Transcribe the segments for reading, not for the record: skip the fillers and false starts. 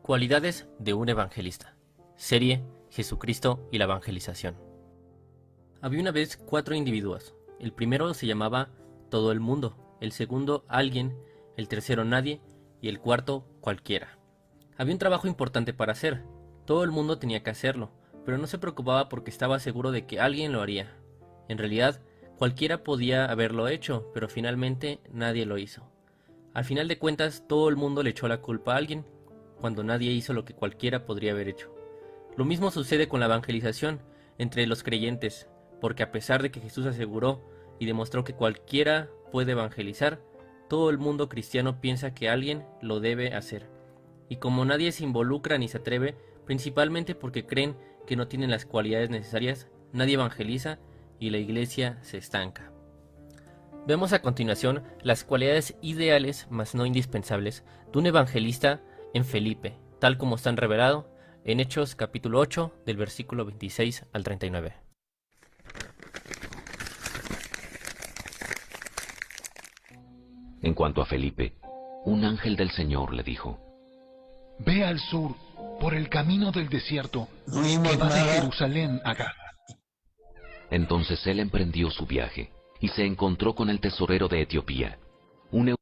Cualidades de un evangelista. Serie Jesucristo y la evangelización. Había una vez 4 individuos. El primero se llamaba Todo el Mundo, el segundo Alguien, el tercero Nadie y el cuarto Cualquiera. Había un trabajo importante para hacer. Todo el mundo tenía que hacerlo, pero no se preocupaba porque estaba seguro de que alguien lo haría. En realidad, cualquiera podía haberlo hecho, pero finalmente nadie lo hizo. Al final de cuentas, todo el mundo le echó la culpa a alguien, cuando nadie hizo lo que cualquiera podría haber hecho. Lo mismo sucede con la evangelización entre los creyentes, porque a pesar de que Jesús aseguró y demostró que cualquiera puede evangelizar, todo el mundo cristiano piensa que alguien lo debe hacer. Y como nadie se involucra ni se atreve, principalmente porque creen que no tienen las cualidades necesarias, nadie evangeliza y la iglesia se estanca. Vemos a continuación las cualidades ideales, mas no indispensables, de un evangelista en Felipe, tal como están revelados en Hechos capítulo 8, del versículo 26 al 39. En cuanto a Felipe, un ángel del Señor le dijo: Ve al sur, por el camino del desierto, No que vimos va de nada. Jerusalén a Gaza. Entonces él emprendió su viaje y se encontró con el tesorero de Etiopía, un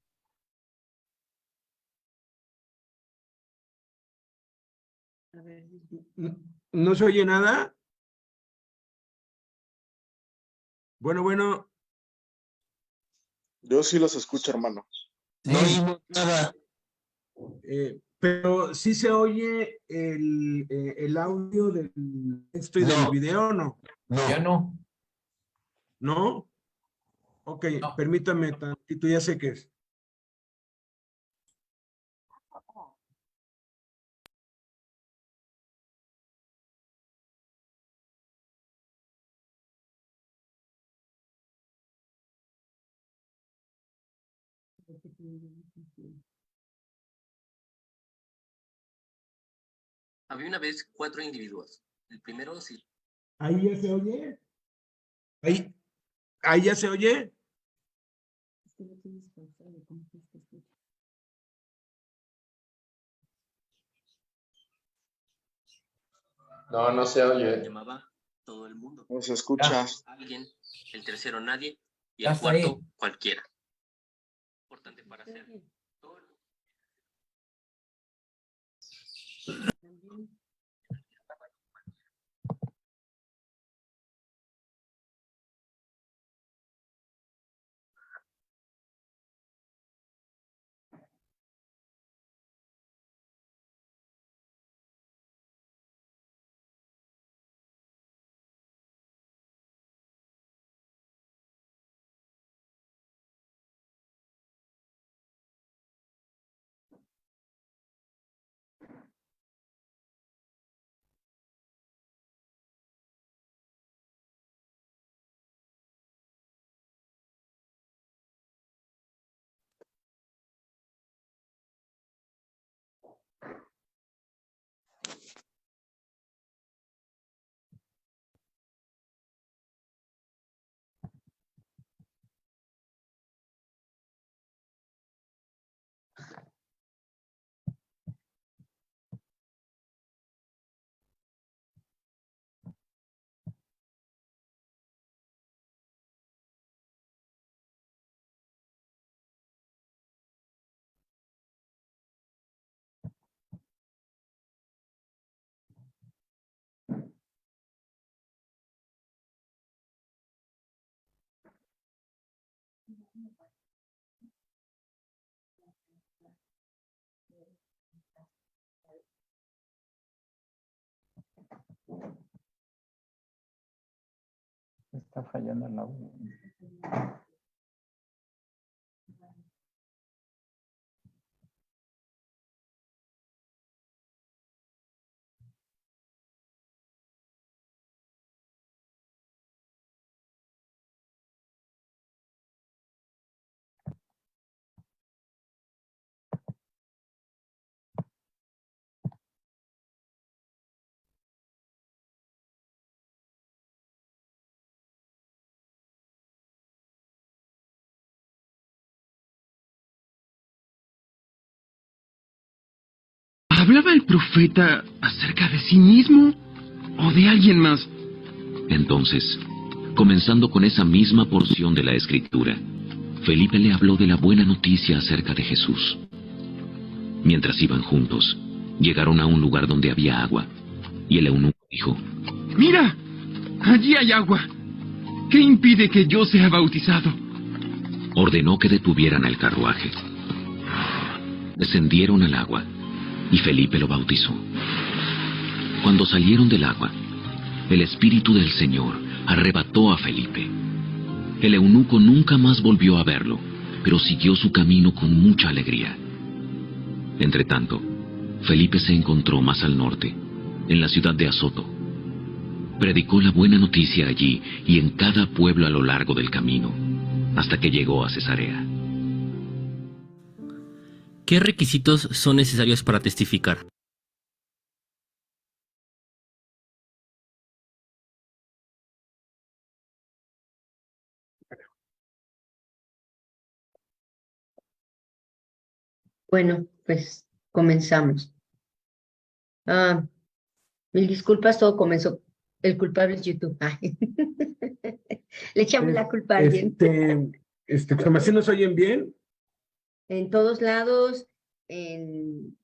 ¿No se oye nada? Bueno, Yo sí los escucho, hermano. No vimos nada. pero sí se oye el audio del texto y del No. video, ¿no? Ya no. ¿No? Ok, No. permítame tantito, ya sé qué es. Había una vez 4 individuos. El primero sí. ¿Ahí ya se oye? ¿Ahí ya se oye? No, no se oye. Llamaba Todo el Mundo. No se escucha. Alguien, el tercero Nadie y Ya el está cuarto ahí. Cualquiera. Importante para hacer. Todo el Está fallando el audio. ¿Hablaba el profeta acerca de sí mismo o de alguien más? Entonces, comenzando con esa misma porción de la Escritura, Felipe le habló de la buena noticia acerca de Jesús. Mientras iban juntos, llegaron a un lugar donde había agua, y el eunuco dijo: ¡Mira! Allí hay agua. ¿Qué impide que yo sea bautizado? Ordenó que detuvieran el carruaje. Descendieron al agua, y Felipe lo bautizó. Cuando salieron del agua, el Espíritu del Señor arrebató a Felipe. El eunuco nunca más volvió a verlo, pero siguió su camino con mucha alegría. Entretanto, Felipe se encontró más al norte, en la ciudad de Azoto. Predicó la buena noticia allí y en cada pueblo a lo largo del camino, hasta que llegó a Cesarea. ¿Qué requisitos son necesarios para testificar? Bueno, pues comenzamos. Mil disculpas, todo comenzó. El culpable es YouTube. Ay. Le echamos la culpa a alguien. ¿Se nos oyen bien? En todos lados, en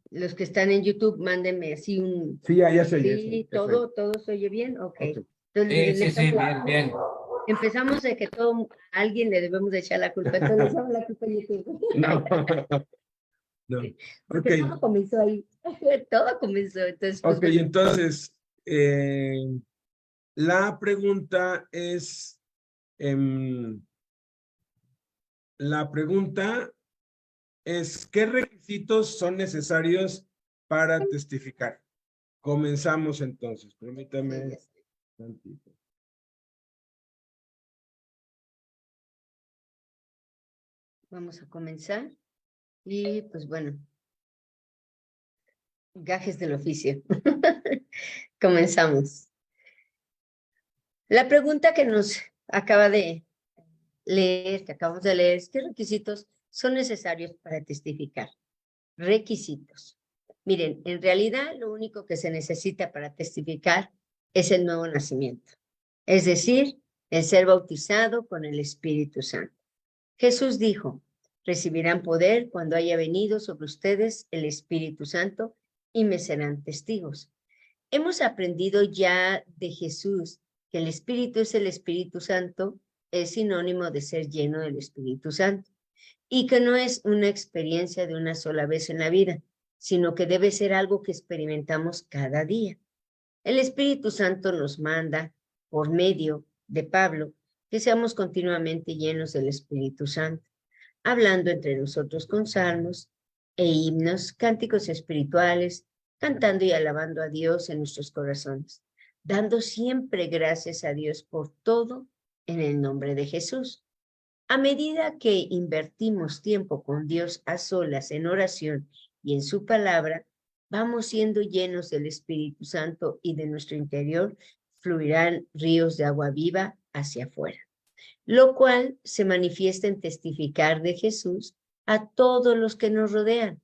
los que están en YouTube, mándenme así un... Sí, ya se oye. Sí, todo se oye bien, ok. Ok. Entonces, Sí, bien, bien. Empezamos de que a alguien le debemos de echar la culpa, entonces le echamos la culpa a YouTube. No. No. Porque Ok. todo comenzó ahí, todo comenzó, entonces... pues, Ok, entonces, la pregunta es, ¿qué requisitos son necesarios para testificar? Comenzamos entonces, permítame tantito. Vamos a comenzar y pues bueno, gajes del oficio. Comenzamos. La pregunta que nos acaba de leer, que acabamos de leer, es ¿qué requisitos son necesarios para testificar? Requisitos. Miren, en realidad lo único que se necesita para testificar es el nuevo nacimiento, es decir, el ser bautizado con el Espíritu Santo. Jesús dijo: recibirán poder cuando haya venido sobre ustedes el Espíritu Santo y me serán testigos. Hemos aprendido ya de Jesús que el Espíritu es el Espíritu Santo, es sinónimo de ser lleno del Espíritu Santo, y que no es una experiencia de una sola vez en la vida, sino que debe ser algo que experimentamos cada día. El Espíritu Santo nos manda, por medio de Pablo, que seamos continuamente llenos del Espíritu Santo, hablando entre nosotros con salmos e himnos, cánticos espirituales, cantando y alabando a Dios en nuestros corazones, dando siempre gracias a Dios por todo en el nombre de Jesús. A medida que invertimos tiempo con Dios a solas en oración y en su palabra, vamos siendo llenos del Espíritu Santo y de nuestro interior fluirán ríos de agua viva hacia afuera, lo cual se manifiesta en testificar de Jesús a todos los que nos rodean.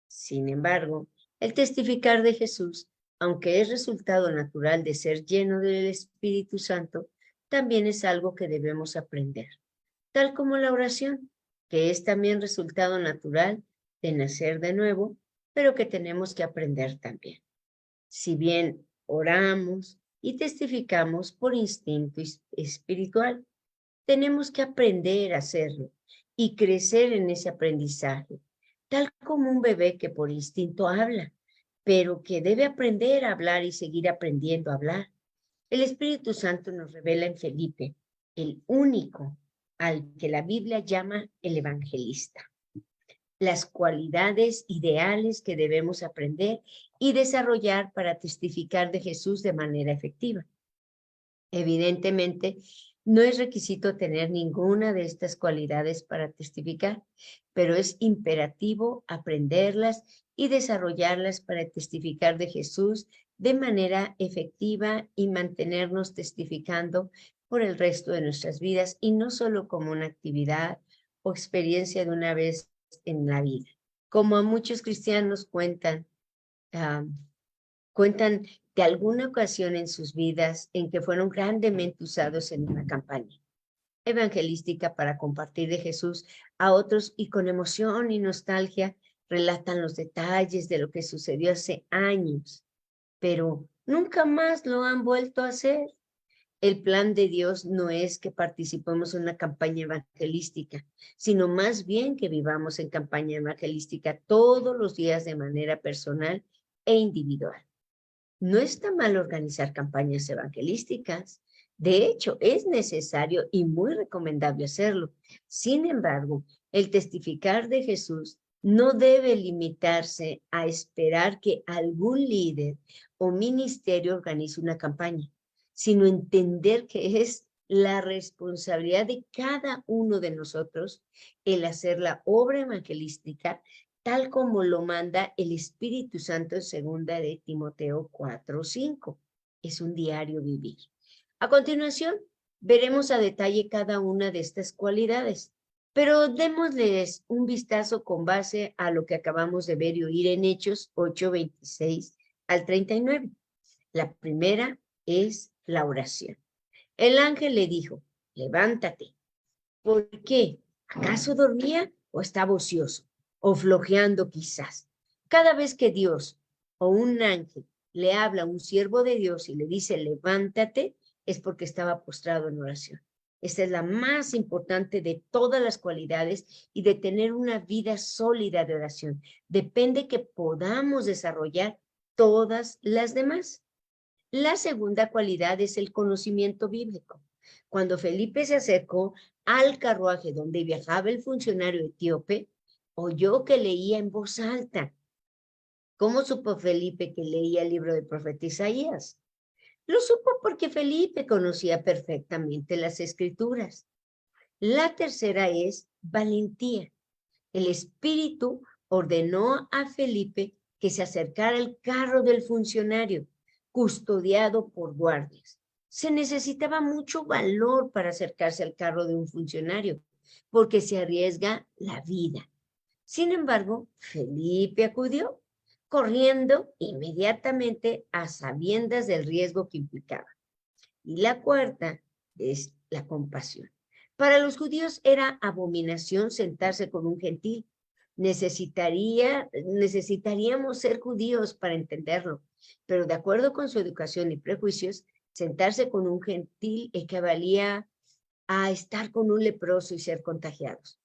Sin embargo, el testificar de Jesús, aunque es resultado natural de ser lleno del Espíritu Santo, también es algo que debemos aprender, tal como la oración, que es también resultado natural de nacer de nuevo, pero que tenemos que aprender también. Si bien oramos y testificamos por instinto espiritual, tenemos que aprender a hacerlo y crecer en ese aprendizaje, tal como un bebé que por instinto habla, pero que debe aprender a hablar y seguir aprendiendo a hablar. El Espíritu Santo nos revela en Felipe, el único al que la Biblia llama el evangelista, las cualidades ideales que debemos aprender y desarrollar para testificar de Jesús de manera efectiva. Evidentemente, no es requisito tener ninguna de estas cualidades para testificar, pero es imperativo aprenderlas y desarrollarlas para testificar de Jesús de manera efectiva y mantenernos testificando por el resto de nuestras vidas y no solo como una actividad o experiencia de una vez en la vida, como a muchos cristianos cuentan de alguna ocasión en sus vidas en que fueron grandemente usados en una campaña evangelística para compartir de Jesús a otros y con emoción y nostalgia relatan los detalles de lo que sucedió hace años, pero nunca más lo han vuelto a hacer. El plan de Dios no es que participemos en una campaña evangelística, sino más bien que vivamos en campaña evangelística todos los días de manera personal e individual. No está mal organizar campañas evangelísticas. De hecho, es necesario y muy recomendable hacerlo. Sin embargo, el testificar de Jesús no debe limitarse a esperar que algún líder o ministerio organice una campaña, sino entender que es la responsabilidad de cada uno de nosotros el hacer la obra evangelística tal como lo manda el Espíritu Santo en 2 de Timoteo 4:5. Es un diario vivir. A continuación, veremos a detalle cada una de estas cualidades, pero démosles un vistazo con base a lo que acabamos de ver y oír en Hechos 8:26 al 39. La primera es la oración. El ángel le dijo, levántate. ¿Por qué? ¿Acaso dormía o estaba ocioso? O flojeando quizás. Cada vez que Dios o un ángel le habla a un siervo de Dios y le dice levántate, es porque estaba postrado en oración. Esta es la más importante de todas las cualidades y de tener una vida sólida de oración. Depende que podamos desarrollar todas las demás. La segunda cualidad es el conocimiento bíblico. Cuando Felipe se acercó al carruaje donde viajaba el funcionario etíope, oyó que leía en voz alta. ¿Cómo supo Felipe que leía el libro del profeta Isaías? Lo supo porque Felipe conocía perfectamente las escrituras. La tercera es valentía. El Espíritu ordenó a Felipe que se acercara al carro del funcionario, custodiado por guardias. Se necesitaba mucho valor para acercarse al carro de un funcionario, porque se arriesga la vida. Sin embargo, Felipe acudió, corriendo inmediatamente a sabiendas del riesgo que implicaba. Y la cuarta es la compasión. Para los judíos era abominación sentarse con un gentil. Necesitaríamos ser judíos para entenderlo, pero de acuerdo con su educación y prejuicios, sentarse con un gentil equivalía a estar con un leproso y ser contagiados.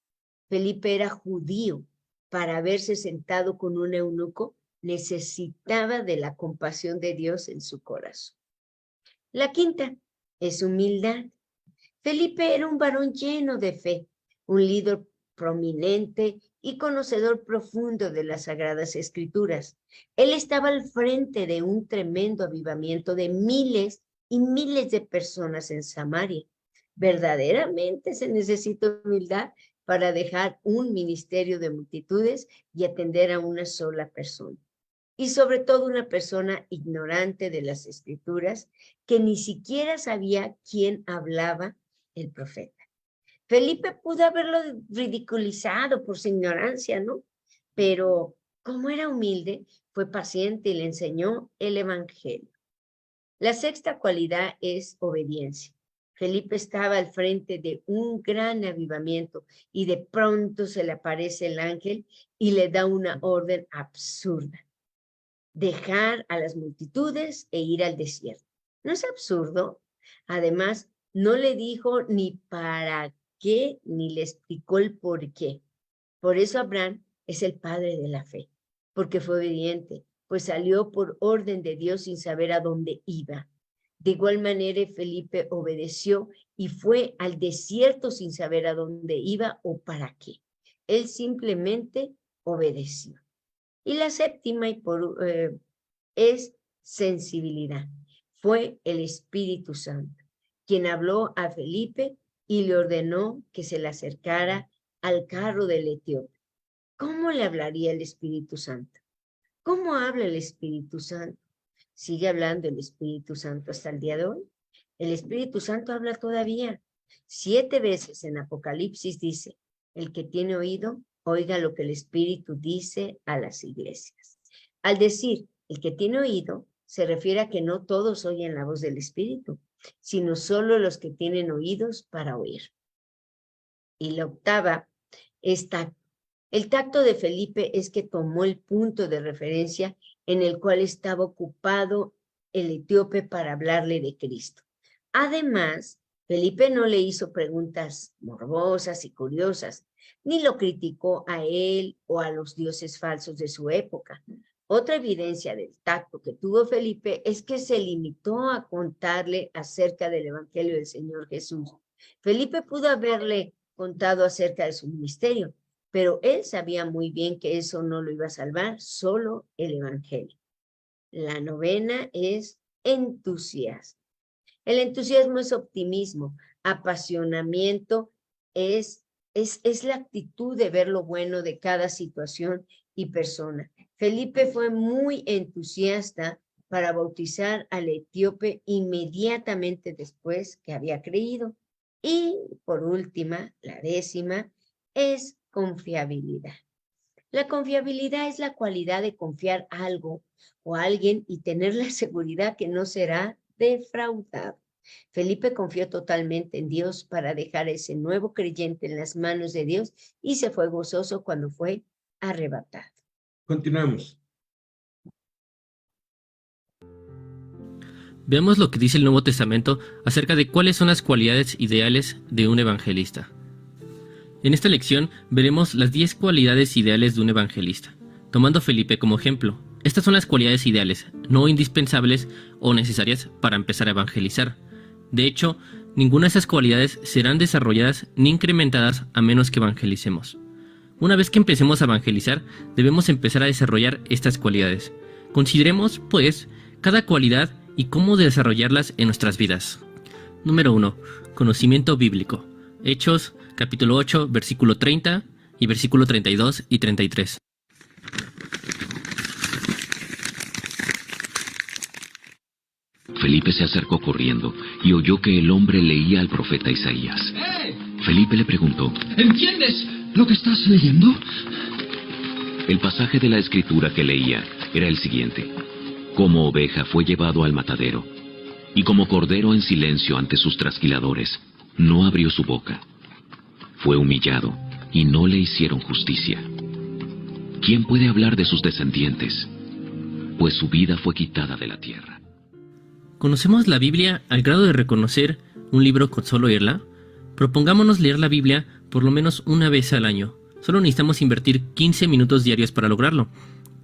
Felipe era judío. Para haberse sentado con un eunuco, necesitaba de la compasión de Dios en su corazón. La quinta es humildad. Felipe era un varón lleno de fe, un líder prominente y conocedor profundo de las Sagradas Escrituras. Él estaba al frente de un tremendo avivamiento de miles y miles de personas en Samaria. Verdaderamente se necesita humildad para dejar un ministerio de multitudes y atender a una sola persona. Y sobre todo una persona ignorante de las Escrituras que ni siquiera sabía quién hablaba el profeta. Felipe pudo haberlo ridiculizado por su ignorancia, ¿no? Pero como era humilde, fue paciente y le enseñó el evangelio. La sexta cualidad es obediencia. Felipe estaba al frente de un gran avivamiento y de pronto se le aparece el ángel y le da una orden absurda. Dejar a las multitudes e ir al desierto. ¿No es absurdo? Además, no le dijo ni para qué, ni le explicó el por qué. Por eso Abraham es el padre de la fe, porque fue obediente, pues salió por orden de Dios sin saber a dónde iba. De igual manera, Felipe obedeció y fue al desierto sin saber a dónde iba o para qué. Él simplemente obedeció. Y la séptima es sensibilidad. Fue el Espíritu Santo quien habló a Felipe y le ordenó que se le acercara al carro del etíope. ¿Cómo le hablaría el Espíritu Santo? ¿Cómo habla el Espíritu Santo? ¿Sigue hablando el Espíritu Santo hasta el día de hoy? El Espíritu Santo habla todavía. 7 veces en Apocalipsis dice, el que tiene oído, Oiga lo que el Espíritu dice a las iglesias. Al decir, el que tiene oído, se refiere a que no todos oyen la voz del Espíritu, sino solo los que tienen oídos para oír. Y la octava es tacto. El tacto de Felipe es que tomó el punto de referencia en el cual estaba ocupado el etíope para hablarle de Cristo. Además, Felipe no le hizo preguntas morbosas y curiosas, ni lo criticó a él o a los dioses falsos de su época. Otra evidencia del tacto que tuvo Felipe es que se limitó a contarle acerca del Evangelio del Señor Jesús. Felipe pudo haberle contado acerca de su ministerio, pero él sabía muy bien que eso no lo iba a salvar, solo el Evangelio. La novena es entusiasmo. El entusiasmo es optimismo, apasionamiento es la actitud de ver lo bueno de cada situación y persona. Felipe fue muy entusiasta para bautizar al etíope inmediatamente después que había creído. Y por última, la décima, es confiabilidad. La confiabilidad es la cualidad de confiar algo o a alguien y tener la seguridad que no será defraudado. Felipe confió totalmente en Dios para dejar a ese nuevo creyente en las manos de Dios y se fue gozoso cuando fue arrebatado. Continuemos. Veamos lo que dice el Nuevo Testamento acerca de cuáles son las cualidades ideales de un evangelista. En esta lección veremos las 10 cualidades ideales de un evangelista, tomando a Felipe como ejemplo. Estas son las cualidades ideales, no indispensables o necesarias para empezar a evangelizar. De hecho, ninguna de esas cualidades serán desarrolladas ni incrementadas a menos que evangelicemos. Una vez que empecemos a evangelizar, debemos empezar a desarrollar estas cualidades. Consideremos, pues, cada cualidad y cómo desarrollarlas en nuestras vidas. Número 1. Conocimiento bíblico. Hechos, capítulo 8, versículo 30 y versículo 32 y 33. Felipe se acercó corriendo y oyó que el hombre leía al profeta Isaías. Felipe le preguntó: ¿Entiendes lo que estás leyendo? El pasaje de la escritura que leía era el siguiente: Como oveja fue llevado al matadero, y como cordero en silencio ante sus trasquiladores, no abrió su boca. Fue humillado, y no le hicieron justicia. ¿Quién puede hablar de sus descendientes? Pues su vida fue quitada de la tierra. ¿Conocemos la Biblia al grado de reconocer un libro con solo oírla? Propongámonos leer la Biblia por lo menos una vez al año. Solo necesitamos invertir 15 minutos diarios para lograrlo.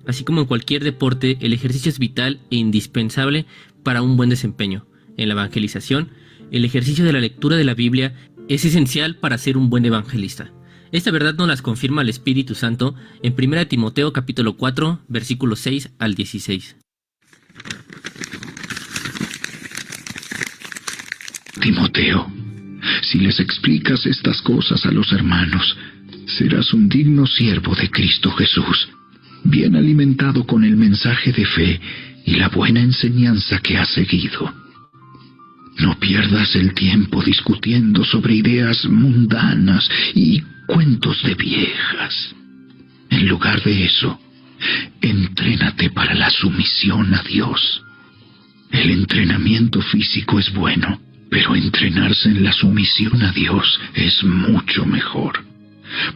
Así como en cualquier deporte, el ejercicio es vital e indispensable para un buen desempeño. En la evangelización, el ejercicio de la lectura de la Biblia es esencial para ser un buen evangelista. Esta verdad nos las confirma el Espíritu Santo en 1 Timoteo capítulo 4, versículos 6 al 16. Timoteo, si les explicas estas cosas a los hermanos, serás un digno siervo de Cristo Jesús, bien alimentado con el mensaje de fe y la buena enseñanza que has seguido. No pierdas el tiempo discutiendo sobre ideas mundanas y cuentos de viejas. En lugar de eso, entrénate para la sumisión a Dios. El entrenamiento físico es bueno, pero entrenarse en la sumisión a Dios es mucho mejor,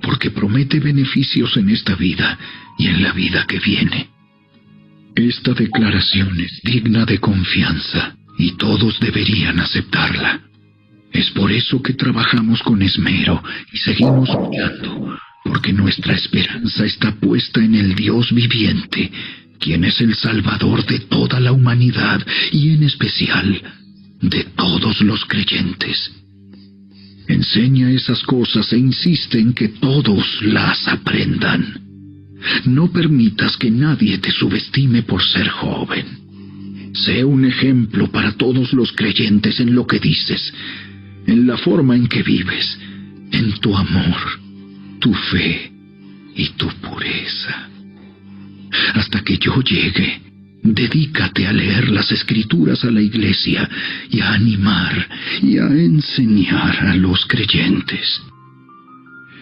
porque promete beneficios en esta vida y en la vida que viene. Esta declaración es digna de confianza y todos deberían aceptarla. Es por eso que trabajamos con esmero y seguimos luchando, porque nuestra esperanza está puesta en el Dios viviente, quien es el Salvador de toda la humanidad y en especial de todos los creyentes. Enseña esas cosas e insiste en que todos las aprendan. No permitas que nadie te subestime por ser joven. Sé un ejemplo para todos los creyentes en lo que dices, en la forma en que vives, en tu amor, tu fe y tu pureza. Hasta que yo llegue, dedícate a leer las Escrituras a la iglesia y a animar y a enseñar a los creyentes.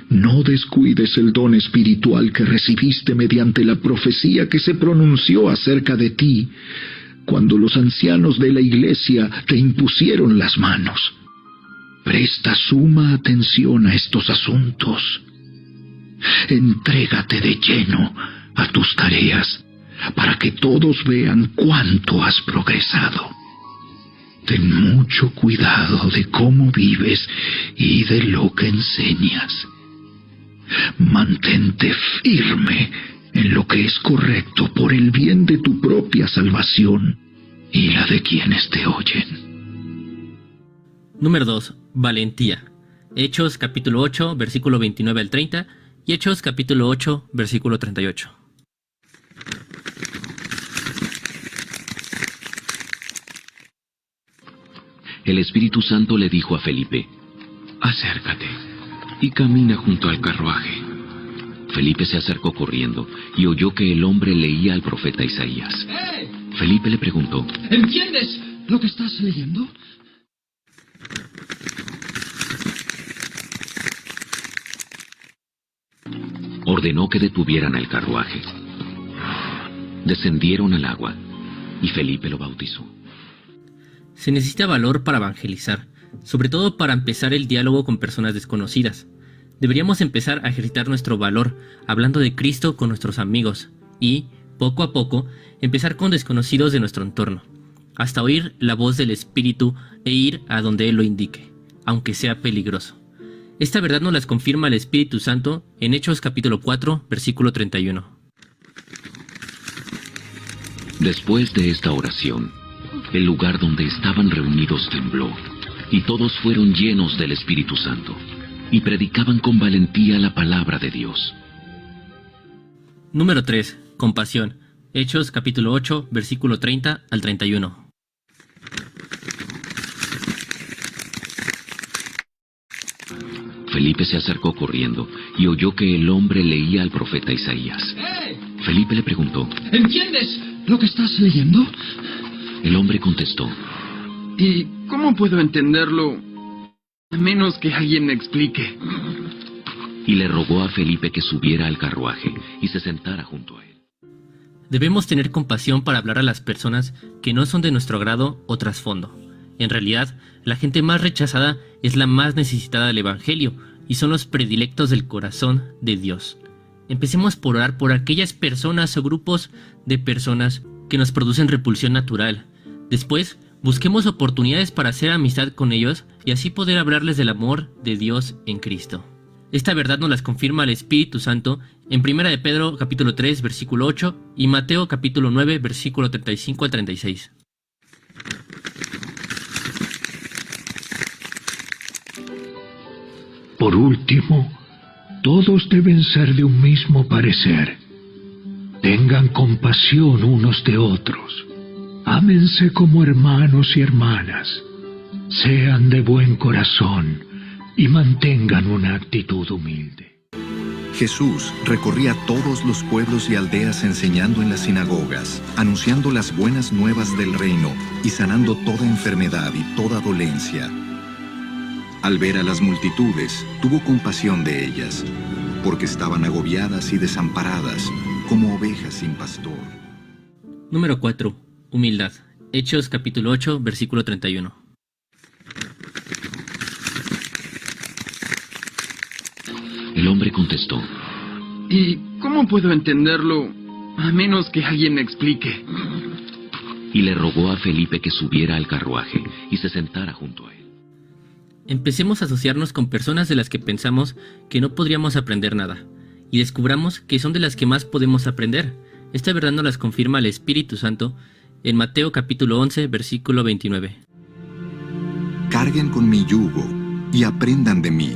No descuides el don espiritual que recibiste mediante la profecía que se pronunció acerca de ti, cuando los ancianos de la iglesia te impusieron las manos. Presta suma atención a estos asuntos. Entrégate de lleno a tus tareas, para que todos vean cuánto has progresado. Ten mucho cuidado de cómo vives y de lo que enseñas. Mantente firme en lo que es correcto por el bien de tu propia salvación y la de quienes te oyen. Número 2. Valentía. Hechos capítulo 8, versículo 29 al 30 y Hechos capítulo 8, versículo 38. El Espíritu Santo le dijo a Felipe: acércate y camina junto al carruaje. Felipe se acercó corriendo y oyó que el hombre leía al profeta Isaías. Felipe le preguntó: ¿entiendes lo que estás leyendo? Ordenó que detuvieran el carruaje. Descendieron al agua y Felipe lo bautizó. Se necesita valor para evangelizar, sobre todo para empezar el diálogo con personas desconocidas. Deberíamos empezar a ejercitar nuestro valor hablando de Cristo con nuestros amigos y, poco a poco, empezar con desconocidos de nuestro entorno, hasta oír la voz del Espíritu e ir a donde Él lo indique, aunque sea peligroso. Esta verdad nos las confirma el Espíritu Santo en Hechos capítulo 4, versículo 31. Después de esta oración, el lugar donde estaban reunidos tembló, y todos fueron llenos del Espíritu Santo, y predicaban con valentía la palabra de Dios. Número 3. Compasión. Hechos capítulo 8, versículo 30 al 31. Felipe se acercó corriendo y oyó que el hombre leía al profeta Isaías. Felipe le preguntó: ¿entiendes lo que estás leyendo? El hombre contestó: ¿y cómo puedo entenderlo a menos que alguien me explique? Y le rogó a Felipe que subiera al carruaje y se sentara junto a él. Debemos tener compasión para hablar a las personas que no son de nuestro agrado o trasfondo. En realidad, la gente más rechazada es la más necesitada del Evangelio y son los predilectos del corazón de Dios. Empecemos por orar por aquellas personas o grupos de personas que nos producen repulsión natural. Después, busquemos oportunidades para hacer amistad con ellos y así poder hablarles del amor de Dios en Cristo. Esta verdad nos las confirma el Espíritu Santo en 1 de Pedro capítulo 3 versículo 8 y Mateo capítulo 9 versículo 35 al 36. Por último, todos deben ser de un mismo parecer. Tengan compasión unos de otros. Ámense como hermanos y hermanas. Sean de buen corazón y mantengan una actitud humilde. Jesús recorría todos los pueblos y aldeas enseñando en las sinagogas, anunciando las buenas nuevas del reino y sanando toda enfermedad y toda dolencia. Al ver a las multitudes, tuvo compasión de ellas, porque estaban agobiadas y desamparadas, como ovejas sin pastor. Número 4. Humildad. Hechos capítulo 8, versículo 31. El hombre contestó: ¿y cómo puedo entenderlo a menos que alguien me explique? Y le rogó a Felipe que subiera al carruaje y se sentara junto a él. Empecemos a asociarnos con personas de las que pensamos que no podríamos aprender nada, y descubramos que son de las que más podemos aprender. Esta verdad nos las confirma el Espíritu Santo en Mateo capítulo 11, versículo 29. Carguen con mi yugo y aprendan de mí,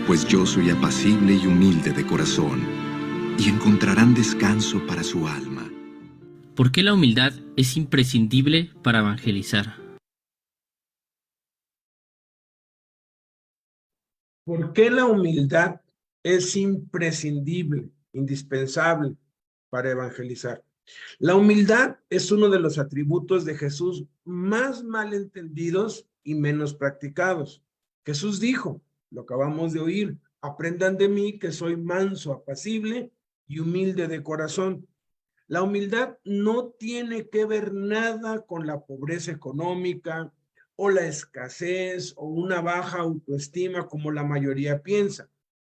pues yo soy apacible y humilde de corazón, y encontrarán descanso para su alma. ¿Por qué la humildad es imprescindible para evangelizar? ¿Por qué la humildad es imprescindible, indispensable para evangelizar? La humildad es uno de los atributos de Jesús más mal entendidos y menos practicados. Jesús dijo, lo acabamos de oír, aprendan de mí que soy manso, apacible y humilde de corazón. La humildad no tiene que ver nada con la pobreza económica o la escasez o una baja autoestima como la mayoría piensa.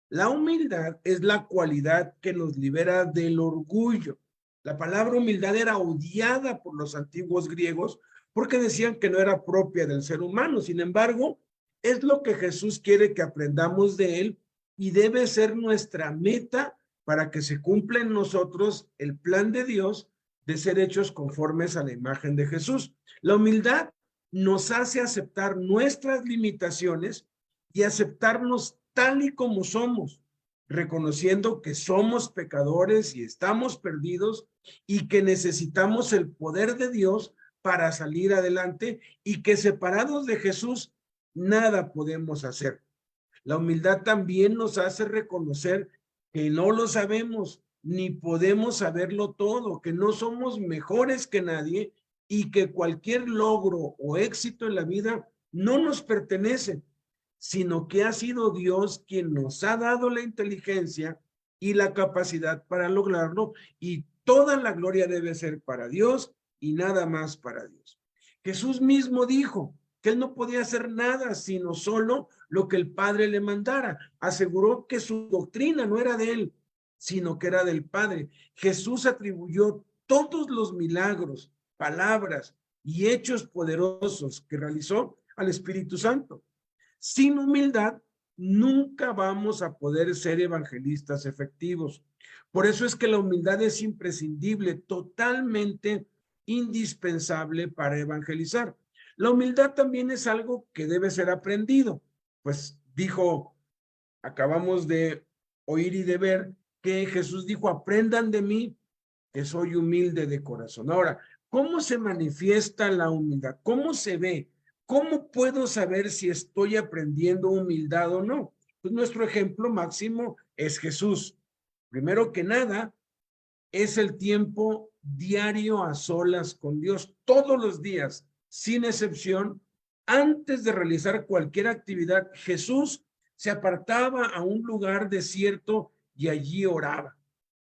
La humildad es la cualidad que nos libera del orgullo. La palabra humildad era odiada por los antiguos griegos porque decían que no era propia del ser humano. Sin embargo, es lo que Jesús quiere que aprendamos de él y debe ser nuestra meta para que se cumpla en nosotros el plan de Dios de ser hechos conformes a la imagen de Jesús. La humildad nos hace aceptar nuestras limitaciones y aceptarnos tal y como somos, reconociendo que somos pecadores y estamos perdidos y que necesitamos el poder de Dios para salir adelante y que separados de Jesús nada podemos hacer. La humildad también nos hace reconocer que no lo sabemos ni podemos saberlo todo, que no somos mejores que nadie y que cualquier logro o éxito en la vida no nos pertenece, sino que ha sido Dios quien nos ha dado la inteligencia y la capacidad para lograrlo, y toda la gloria debe ser para Dios y nada más para Dios. Jesús mismo dijo que él no podía hacer nada sino solo lo que el Padre le mandara. Aseguró que su doctrina no era de él, sino que era del Padre. Jesús atribuyó todos los milagros, palabras y hechos poderosos que realizó al Espíritu Santo. Sin humildad, nunca vamos a poder ser evangelistas efectivos. Por eso es que la humildad es imprescindible, totalmente indispensable para evangelizar. La humildad también es algo que debe ser aprendido. Pues dijo, acabamos de oír y de ver que Jesús dijo, aprendan de mí, que soy humilde de corazón. Ahora, ¿cómo se manifiesta la humildad? ¿Cómo se ve? ¿Cómo puedo saber si estoy aprendiendo humildad o no? Pues nuestro ejemplo máximo es Jesús. Primero que nada, es el tiempo diario a solas con Dios, todos los días, sin excepción. Antes de realizar cualquier actividad, Jesús se apartaba a un lugar desierto y allí oraba.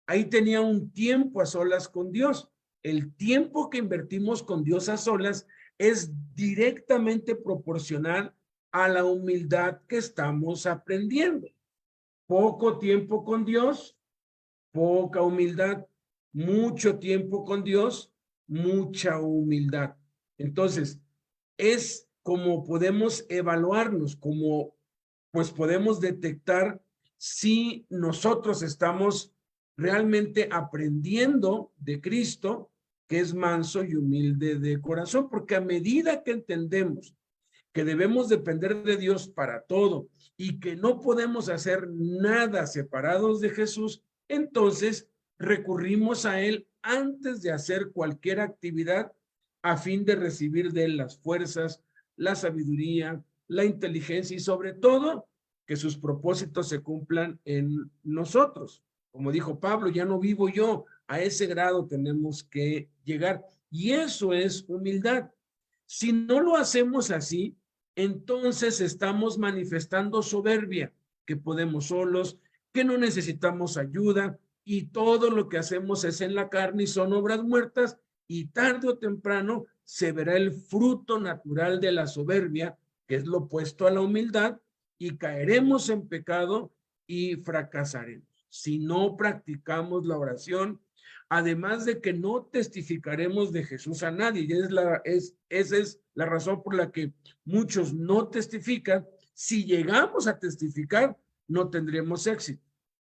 Ahí tenía un tiempo a solas con Dios. El tiempo que invertimos con Dios a solas es directamente proporcional a la humildad que estamos aprendiendo. Poco tiempo con Dios, poca humildad. Mucho tiempo con Dios, mucha humildad. Entonces, es como podemos evaluarnos, como pues podemos detectar si nosotros estamos realmente aprendiendo de Cristo, que es manso y humilde de corazón, porque a medida que entendemos que debemos depender de Dios para todo y que no podemos hacer nada separados de Jesús, entonces recurrimos a Él antes de hacer cualquier actividad a fin de recibir de Él las fuerzas, la sabiduría, la inteligencia y sobre todo que sus propósitos se cumplan en nosotros. Como dijo Pablo, ya no vivo yo, a ese grado tenemos que llegar. Y eso es humildad. Si no lo hacemos así, entonces estamos manifestando soberbia, que podemos solos, que no necesitamos ayuda, y todo lo que hacemos es en la carne y son obras muertas, y tarde o temprano se verá el fruto natural de la soberbia, que es lo opuesto a la humildad, y caeremos en pecado y fracasaremos. Si no practicamos la oración, además de que no testificaremos de Jesús a nadie, y esa es la razón por la que muchos no testifican. Si llegamos a testificar, no tendremos éxito.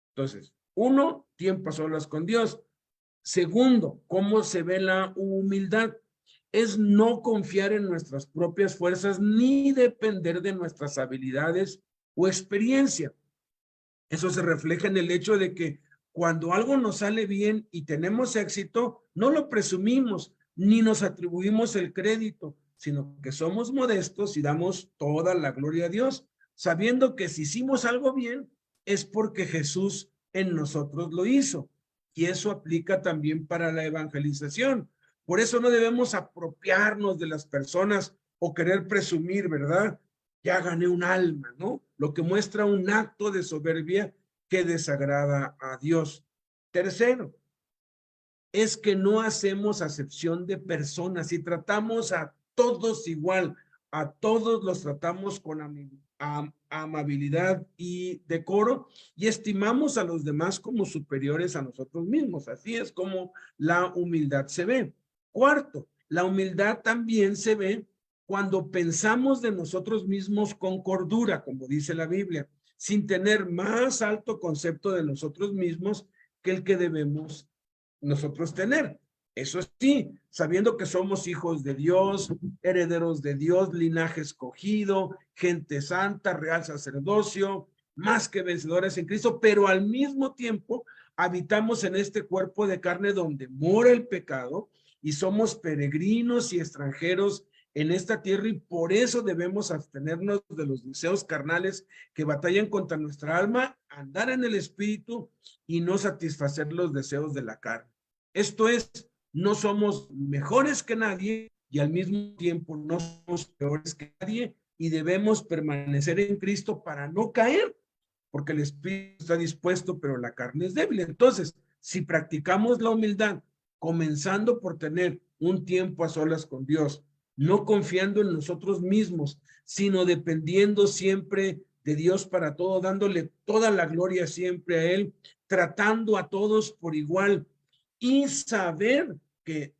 Entonces, uno, tiempo a solas con Dios. Segundo, ¿cómo se ve la humildad? Es no confiar en nuestras propias fuerzas ni depender de nuestras habilidades o experiencia. Eso se refleja en el hecho de que cuando algo nos sale bien y tenemos éxito, no lo presumimos ni nos atribuimos el crédito, sino que somos modestos y damos toda la gloria a Dios, sabiendo que si hicimos algo bien es porque Jesús en nosotros lo hizo. Y eso aplica también para la evangelización. Por eso no debemos apropiarnos de las personas o querer presumir, ¿verdad? ya gané un alma, ¿no? Lo que muestra un acto de soberbia que desagrada a Dios. Tercero, es que no hacemos acepción de personas y tratamos a todos igual, a todos los tratamos con amabilidad y decoro y estimamos a los demás como superiores a nosotros mismos. Así es como la humildad se ve. Cuarto, la humildad también se ve cuando pensamos de nosotros mismos con cordura, como dice la Biblia, sin tener más alto concepto de nosotros mismos que el que debemos nosotros tener. Eso sí, sabiendo que somos hijos de Dios, herederos de Dios, linaje escogido, gente santa, real sacerdocio, más que vencedores en Cristo, pero al mismo tiempo habitamos en este cuerpo de carne donde mora el pecado y somos peregrinos y extranjeros en esta tierra y por eso debemos abstenernos de los deseos carnales que batallan contra nuestra alma, andar en el espíritu y no satisfacer los deseos de la carne. Esto es, no somos mejores que nadie y al mismo tiempo no somos peores que nadie y debemos permanecer en Cristo para no caer, porque el espíritu está dispuesto, pero la carne es débil. Entonces, si practicamos la humildad, comenzando por tener un tiempo a solas con Dios, no confiando en nosotros mismos, sino dependiendo siempre de Dios para todo, dándole toda la gloria siempre a Él, tratando a todos por igual y saber que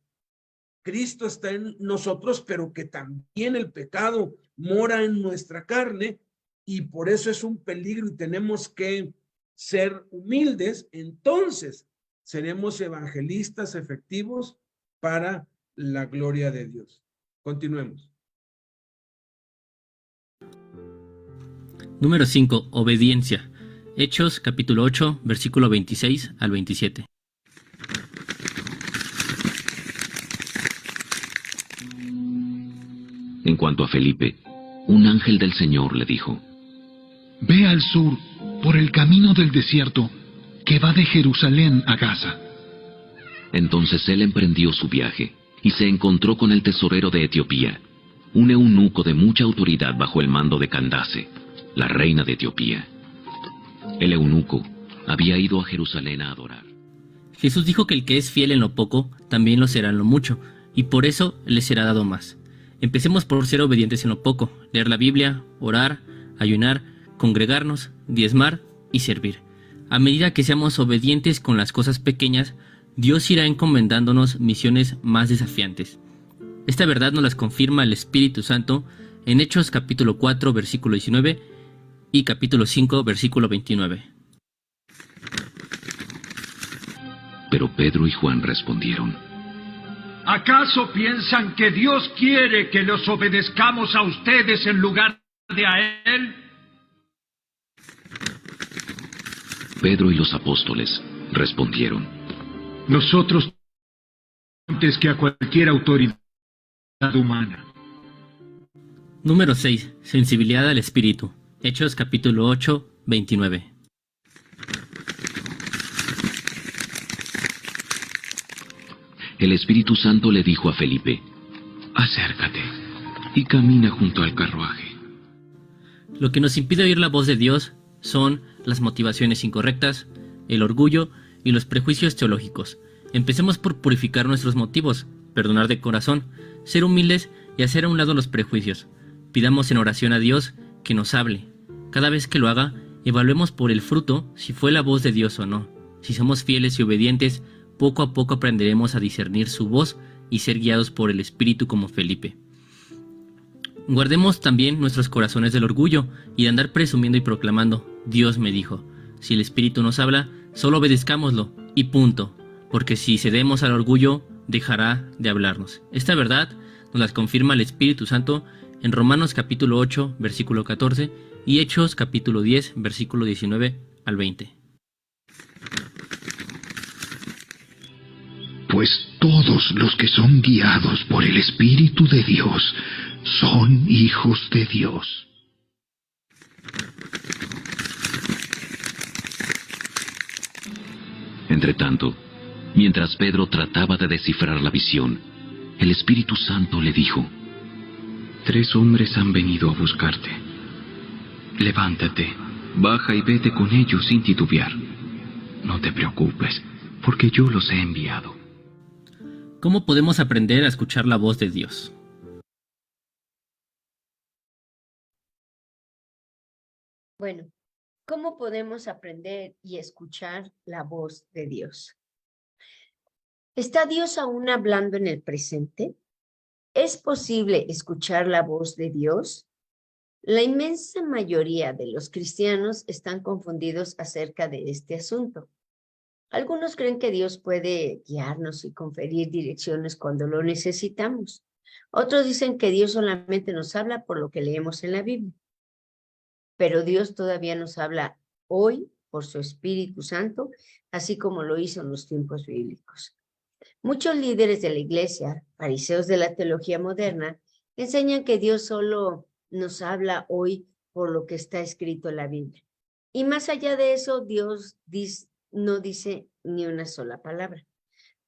Cristo está en nosotros, pero que también el pecado mora en nuestra carne y por eso es un peligro y tenemos que ser humildes. Entonces seremos evangelistas efectivos para la gloria de Dios. Continuemos. Número 5. Obediencia. Hechos capítulo 8, versículo 26 al 27. En cuanto a Felipe, un ángel del Señor le dijo: Ve al sur, por el camino del desierto, que va de Jerusalén a Gaza. Entonces él emprendió su viaje y se encontró con el tesorero de Etiopía, un eunuco de mucha autoridad bajo el mando de Candace, la reina de Etiopía. El eunuco había ido a Jerusalén a adorar. Jesús dijo que el que es fiel en lo poco, también lo será en lo mucho, y por eso le será dado más. Empecemos por ser obedientes en lo poco, leer la Biblia, orar, ayunar, congregarnos, diezmar y servir. A medida que seamos obedientes con las cosas pequeñas, Dios irá encomendándonos misiones más desafiantes. Esta verdad nos las confirma el Espíritu Santo en Hechos capítulo 4, versículo 19 y capítulo 5, versículo 29. Pero Pedro y Juan respondieron: ¿Acaso piensan que Dios quiere que los obedezcamos a ustedes en lugar de a Él? Pedro y los apóstoles respondieron: Nosotros antes que a cualquier autoridad humana. Número 6. Sensibilidad al Espíritu. Hechos capítulo 8, 29. El Espíritu Santo le dijo a Felipe: Acércate y camina junto al carruaje. Lo que nos impide oír la voz de Dios son las motivaciones incorrectas, el orgullo y los prejuicios teológicos. Empecemos por purificar nuestros motivos, perdonar de corazón, ser humildes y hacer a un lado los prejuicios. Pidamos en oración a Dios que nos hable. Cada vez que lo haga, evaluemos por el fruto si fue la voz de Dios o no. Si somos fieles y obedientes, poco a poco aprenderemos a discernir su voz y ser guiados por el Espíritu como Felipe. Guardemos también nuestros corazones del orgullo y de andar presumiendo y proclamando: Dios me dijo. Si el Espíritu nos habla, solo obedezcámoslo y punto, porque si cedemos al orgullo, dejará de hablarnos. Esta verdad nos la confirma el Espíritu Santo en Romanos capítulo 8, versículo 14 y Hechos capítulo 10, versículo 19 al 20. Pues todos los que son guiados por el Espíritu de Dios son hijos de Dios. Entretanto, mientras Pedro trataba de descifrar la visión, el Espíritu Santo le dijo: 3 hombres han venido a buscarte. Levántate, baja y vete con ellos sin titubear. No te preocupes, porque yo los he enviado. ¿Cómo podemos aprender a escuchar la voz de Dios? Bueno, ¿cómo podemos aprender y escuchar la voz de Dios? ¿Está Dios aún hablando en el presente? ¿Es posible escuchar la voz de Dios? La inmensa mayoría de los cristianos están confundidos acerca de este asunto. Algunos creen que Dios puede guiarnos y conferir direcciones cuando lo necesitamos. Otros dicen que Dios solamente nos habla por lo que leemos en la Biblia. Pero Dios todavía nos habla hoy por su Espíritu Santo, así como lo hizo en los tiempos bíblicos. Muchos líderes de la iglesia, fariseos de la teología moderna, enseñan que Dios solo nos habla hoy por lo que está escrito en la Biblia. Y más allá de eso, Dios no dice ni una sola palabra.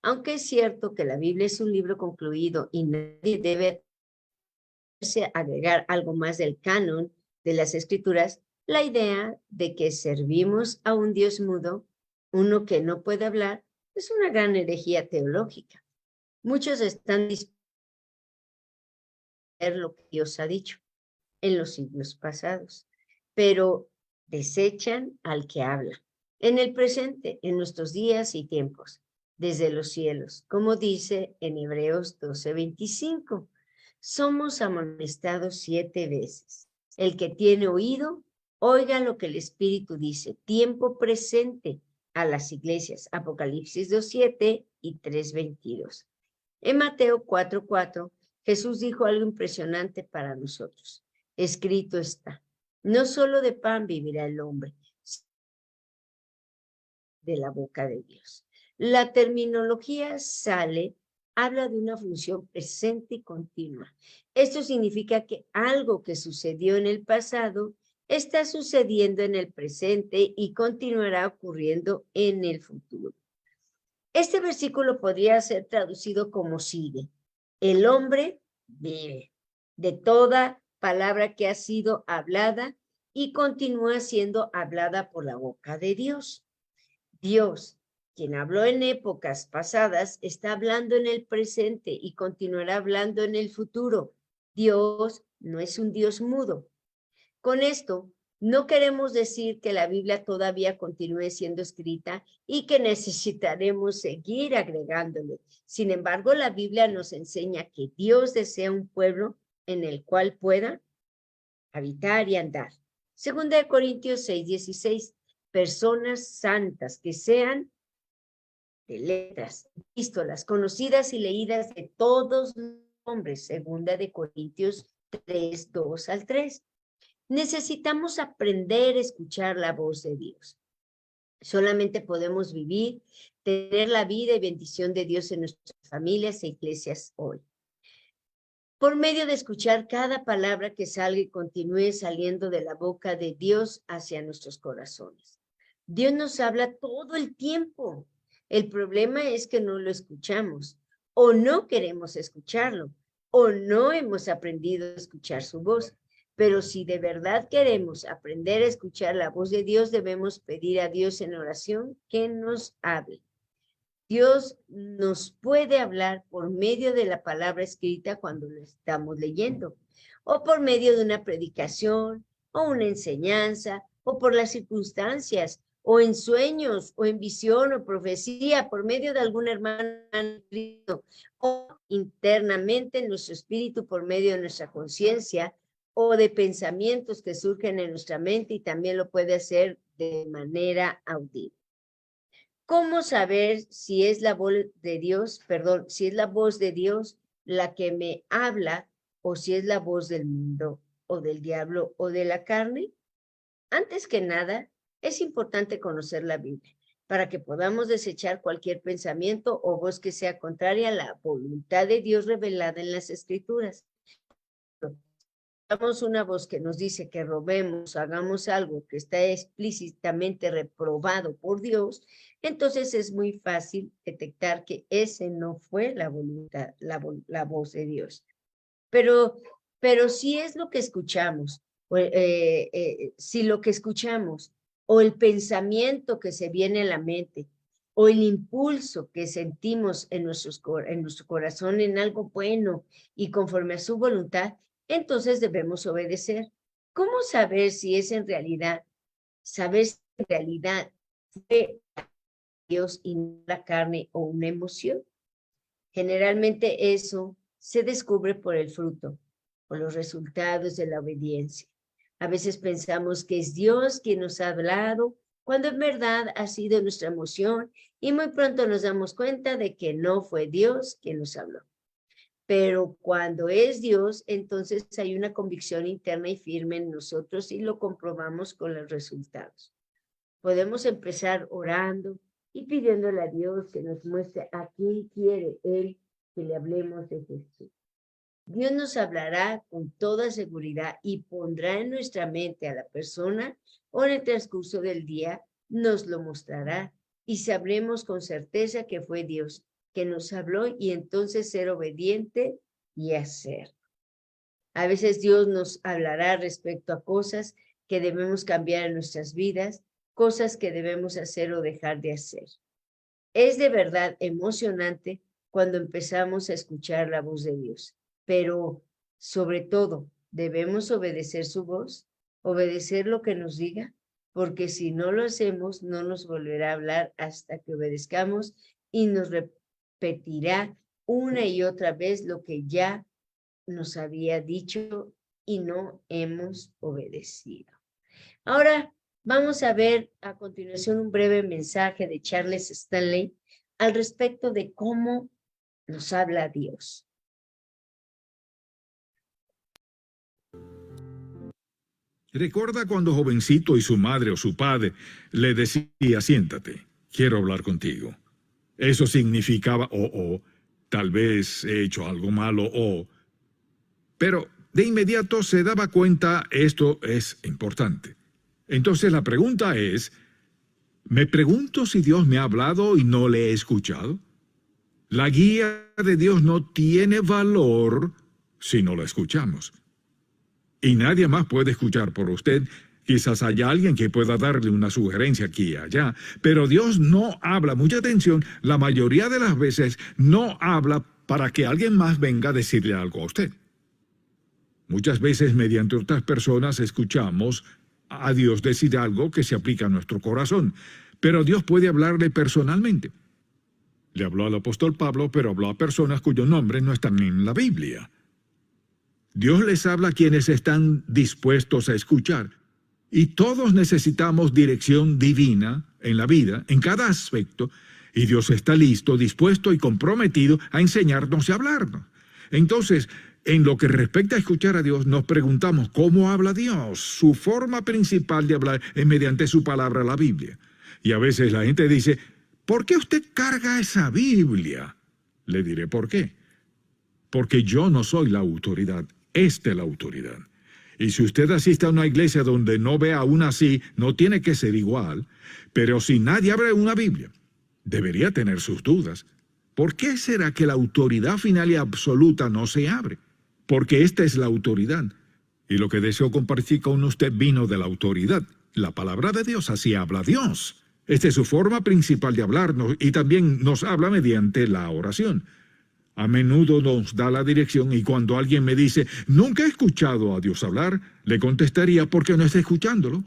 Aunque es cierto que la Biblia es un libro concluido y nadie debe agregar algo más del canon de las Escrituras, la idea de que servimos a un Dios mudo, uno que no puede hablar, es una gran herejía teológica. Muchos están dispuestos a ver lo que Dios ha dicho en los siglos pasados, pero desechan al que habla en el presente, en nuestros días y tiempos, desde los cielos, como dice en Hebreos 12:25. Somos amonestados 7 veces. El que tiene oído, oiga lo que el Espíritu dice. Tiempo presente a las iglesias. Apocalipsis 2:7 y 3:22. En Mateo 4:4, Jesús dijo algo impresionante para nosotros. Escrito está, no solo de pan vivirá el hombre, de la boca de Dios. La terminología habla de una función presente y continua. Esto significa que algo que sucedió en el pasado está sucediendo en el presente y continuará ocurriendo en el futuro. Este versículo podría ser traducido como sigue: el hombre vive de toda palabra que ha sido hablada y continúa siendo hablada por la boca de Dios. Dios, quien habló en épocas pasadas, está hablando en el presente y continuará hablando en el futuro. Dios no es un Dios mudo. Con esto, no queremos decir que la Biblia todavía continúe siendo escrita y que necesitaremos seguir agregándole. Sin embargo, la Biblia nos enseña que Dios desea un pueblo en el cual pueda habitar y andar. 2 Corintios 6:16. Personas santas que sean de letras, epístolas, conocidas y leídas de todos los hombres. 2 Corintios 3:2 al 3. Necesitamos aprender a escuchar la voz de Dios. Solamente podemos vivir, tener la vida y bendición de Dios en nuestras familias e iglesias hoy, por medio de escuchar cada palabra que salga y continúe saliendo de la boca de Dios hacia nuestros corazones. Dios nos habla todo el tiempo. El problema es que no lo escuchamos, o no queremos escucharlo, o no hemos aprendido a escuchar su voz. Pero si de verdad queremos aprender a escuchar la voz de Dios, debemos pedir a Dios en oración que nos hable. Dios nos puede hablar por medio de la palabra escrita cuando lo estamos leyendo, o por medio de una predicación, o una enseñanza, o por las circunstancias, o en sueños, o en visión, o profecía, por medio de algún hermano en Cristo, o internamente en nuestro espíritu por medio de nuestra conciencia, o de pensamientos que surgen en nuestra mente, y también lo puede hacer de manera audible. ¿Cómo saber si es la voz de Dios, si es la voz de Dios la que me habla, o si es la voz del mundo, o del diablo, o de la carne? Antes que nada, es importante conocer la Biblia, para que podamos desechar cualquier pensamiento o voz que sea contraria a la voluntad de Dios revelada en las Escrituras. Damos una voz que nos dice que robemos, hagamos algo que está explícitamente reprobado por Dios, entonces es muy fácil detectar que ese no fue la voluntad, la voz de Dios. Pero si es lo que escuchamos, si lo que escuchamos o el pensamiento que se viene a la mente o el impulso que sentimos en nuestro corazón en algo bueno y conforme a su voluntad, entonces debemos obedecer. ¿Cómo saber si es en realidad, fue Dios y no la carne o una emoción? Generalmente eso se descubre por el fruto, por los resultados de la obediencia. A veces pensamos que es Dios quien nos ha hablado, cuando en verdad ha sido nuestra emoción, y muy pronto nos damos cuenta de que no fue Dios quien nos habló. Pero cuando es Dios, entonces hay una convicción interna y firme en nosotros y lo comprobamos con los resultados. Podemos empezar orando y pidiéndole a Dios que nos muestre a quién quiere Él que le hablemos de Jesús. Dios nos hablará con toda seguridad y pondrá en nuestra mente a la persona o en el transcurso del día nos lo mostrará y sabremos con certeza que fue Dios que nos habló y entonces ser obediente y hacer. A veces Dios nos hablará respecto a cosas que debemos cambiar en nuestras vidas, cosas que debemos hacer o dejar de hacer. Es de verdad emocionante cuando empezamos a escuchar la voz de Dios, pero sobre todo debemos obedecer su voz, obedecer lo que nos diga, porque si no lo hacemos, no nos volverá a hablar hasta que obedezcamos y nos repetirá una y otra vez lo que ya nos había dicho y no hemos obedecido. Ahora vamos a ver a continuación un breve mensaje de Charles Stanley al respecto de cómo nos habla Dios. Recuerda cuando jovencito y su madre o su padre le decía, siéntate, quiero hablar contigo. Eso significaba, tal vez he hecho algo malo, pero de inmediato se daba cuenta, esto es importante. Entonces la pregunta es, ¿me pregunto si Dios me ha hablado y no le he escuchado? La guía de Dios no tiene valor si no la escuchamos. Y nadie más puede escuchar por usted. Quizás haya alguien que pueda darle una sugerencia aquí y allá, pero Dios no habla. Mucha atención, la mayoría de las veces no habla para que alguien más venga a decirle algo a usted. Muchas veces mediante otras personas escuchamos a Dios decir algo que se aplica a nuestro corazón, pero Dios puede hablarle personalmente. Le habló al apóstol Pablo, pero habló a personas cuyos nombres no están en la Biblia. Dios les habla a quienes están dispuestos a escuchar. Y todos necesitamos dirección divina en la vida, en cada aspecto, y Dios está listo, dispuesto y comprometido a enseñarnos y hablarnos. Entonces, en lo que respecta a escuchar a Dios, nos preguntamos cómo habla Dios. Su forma principal de hablar es mediante su palabra, la Biblia. Y a veces la gente dice, ¿por qué usted carga esa Biblia? Le diré por qué. Porque yo no soy la autoridad. Esta es la autoridad. Y si usted asiste a una iglesia donde no ve aún así, no tiene que ser igual. Pero si nadie abre una Biblia, debería tener sus dudas. ¿Por qué será que la autoridad final y absoluta no se abre? Porque esta es la autoridad. Y lo que deseo compartir con usted vino de la autoridad. La palabra de Dios, así habla Dios. Esta es su forma principal de hablarnos y también nos habla mediante la oración. A menudo nos da la dirección y cuando alguien me dice, nunca he escuchado a Dios hablar, le contestaría, ¿por qué no está escuchándolo?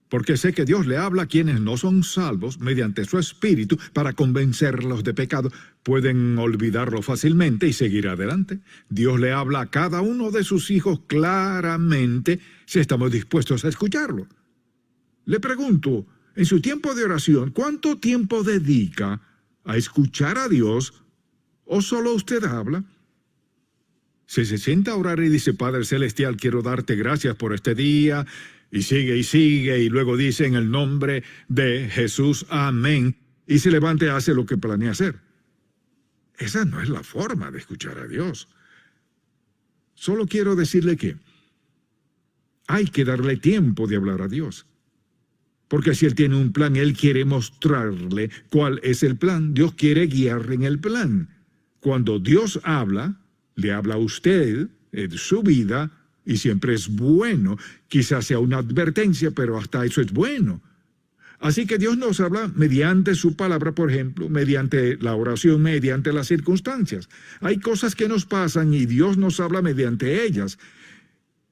Porque sé que Dios le habla a quienes no son salvos mediante su espíritu para convencerlos de pecado. Pueden olvidarlo fácilmente y seguir adelante. Dios le habla a cada uno de sus hijos claramente si estamos dispuestos a escucharlo. Le pregunto, en su tiempo de oración, ¿cuánto tiempo dedica a escuchar a Dios? ¿O solo usted habla? Si se sienta a orar y dice, Padre Celestial, quiero darte gracias por este día, y sigue, y luego dice en el nombre de Jesús, amén, y se levanta y hace lo que planea hacer. Esa no es la forma de escuchar a Dios. Solo quiero decirle que hay que darle tiempo de hablar a Dios. Porque si Él tiene un plan, Él quiere mostrarle cuál es el plan. Dios quiere guiarle en el plan. Cuando Dios habla, le habla a usted, en su vida, y siempre es bueno. Quizás sea una advertencia, pero hasta eso es bueno. Así que Dios nos habla mediante su palabra, por ejemplo, mediante la oración, mediante las circunstancias. Hay cosas que nos pasan y Dios nos habla mediante ellas.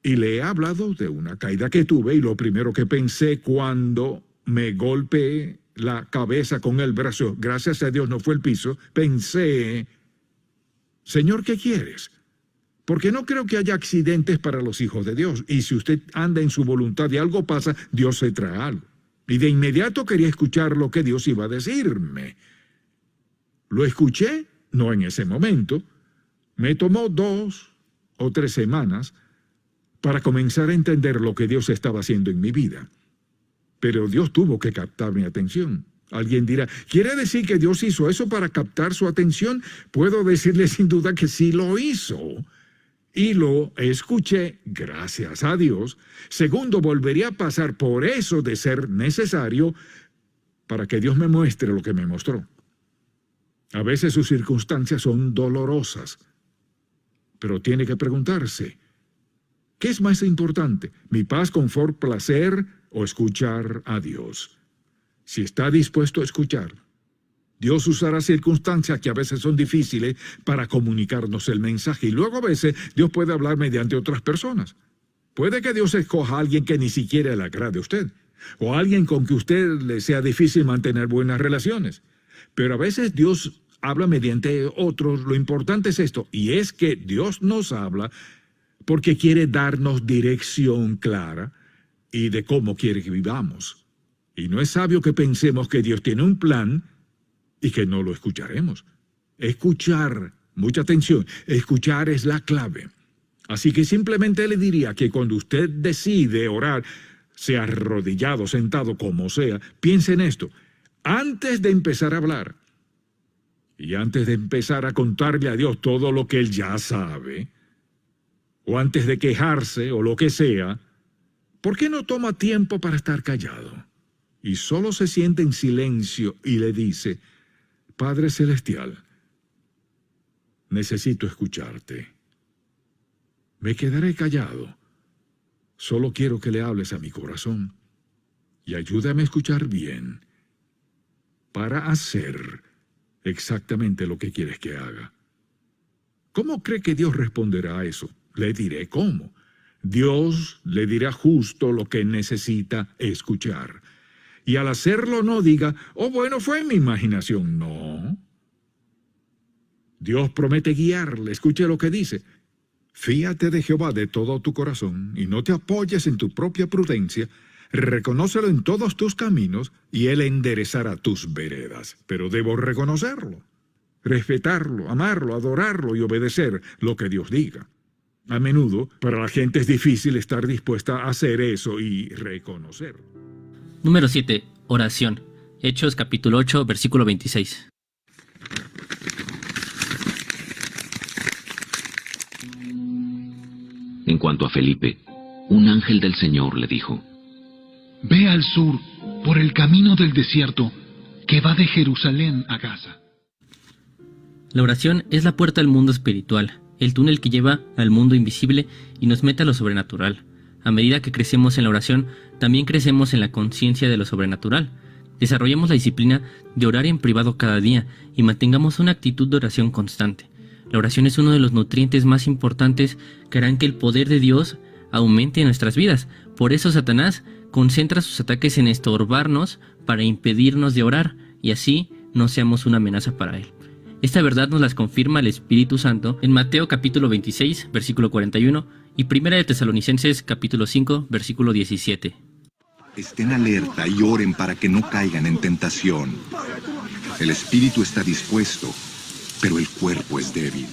Y le he hablado de una caída que tuve y lo primero que pensé cuando me golpeé la cabeza con el brazo, gracias a Dios no fue el piso, pensé, Señor, ¿qué quieres? Porque no creo que haya accidentes para los hijos de Dios. Y si usted anda en su voluntad y algo pasa, Dios se trae algo. Y de inmediato quería escuchar lo que Dios iba a decirme. Lo escuché, no en ese momento. Me tomó 2 o 3 semanas para comenzar a entender lo que Dios estaba haciendo en mi vida. Pero Dios tuvo que captar mi atención. Alguien dirá, ¿quiere decir que Dios hizo eso para captar su atención? Puedo decirle sin duda que sí lo hizo. Y lo escuché, gracias a Dios. Segundo, volvería a pasar por eso de ser necesario para que Dios me muestre lo que me mostró. A veces sus circunstancias son dolorosas, pero tiene que preguntarse, ¿qué es más importante? ¿Mi paz, confort, placer o escuchar a Dios? Si está dispuesto a escuchar, Dios usará circunstancias que a veces son difíciles para comunicarnos el mensaje. Y luego a veces Dios puede hablar mediante otras personas. Puede que Dios escoja a alguien que ni siquiera le agrade a usted, o a alguien con que usted le sea difícil mantener buenas relaciones. Pero a veces Dios habla mediante otros. Lo importante es esto, y es que Dios nos habla porque quiere darnos dirección clara y de cómo quiere que vivamos. Y no es sabio que pensemos que Dios tiene un plan y que no lo escucharemos. Escuchar, mucha atención, escuchar es la clave. Así que simplemente le diría que cuando usted decide orar, sea arrodillado, sentado, como sea, piense en esto. Antes de empezar a hablar, y antes de empezar a contarle a Dios todo lo que Él ya sabe, o antes de quejarse o lo que sea, ¿por qué no toma tiempo para estar callado? Y solo se siente en silencio y le dice, Padre Celestial, necesito escucharte. Me quedaré callado. Solo quiero que le hables a mi corazón y ayúdame a escuchar bien para hacer exactamente lo que quieres que haga. ¿Cómo cree que Dios responderá a eso? Le diré cómo. Dios le dirá justo lo que necesita escuchar. Y al hacerlo no diga, oh, bueno, fue en mi imaginación. No. Dios promete guiarle. Escuche lo que dice. Fíate de Jehová de todo tu corazón y no te apoyes en tu propia prudencia. Reconócelo en todos tus caminos y Él enderezará tus veredas. Pero debo reconocerlo, respetarlo, amarlo, adorarlo y obedecer lo que Dios diga. A menudo, para la gente es difícil estar dispuesta a hacer eso y reconocerlo. Número 7. Oración. Hechos capítulo 8, versículo 26. En cuanto a Felipe, un ángel del Señor le dijo, Ve al sur, por el camino del desierto, que va de Jerusalén a Gaza. La oración es la puerta al mundo espiritual, el túnel que lleva al mundo invisible y nos mete a lo sobrenatural. A medida que crecemos en la oración, también crecemos en la conciencia de lo sobrenatural. Desarrollemos la disciplina de orar en privado cada día y mantengamos una actitud de oración constante. La oración es uno de los nutrientes más importantes que harán que el poder de Dios aumente en nuestras vidas. Por eso Satanás concentra sus ataques en estorbarnos para impedirnos de orar y así no seamos una amenaza para él. Esta verdad nos las confirma el Espíritu Santo en Mateo capítulo 26, versículo 41 y Primera de Tesalonicenses capítulo 5, versículo 17. Estén alerta y oren para que no caigan en tentación. El espíritu está dispuesto, pero el cuerpo es débil.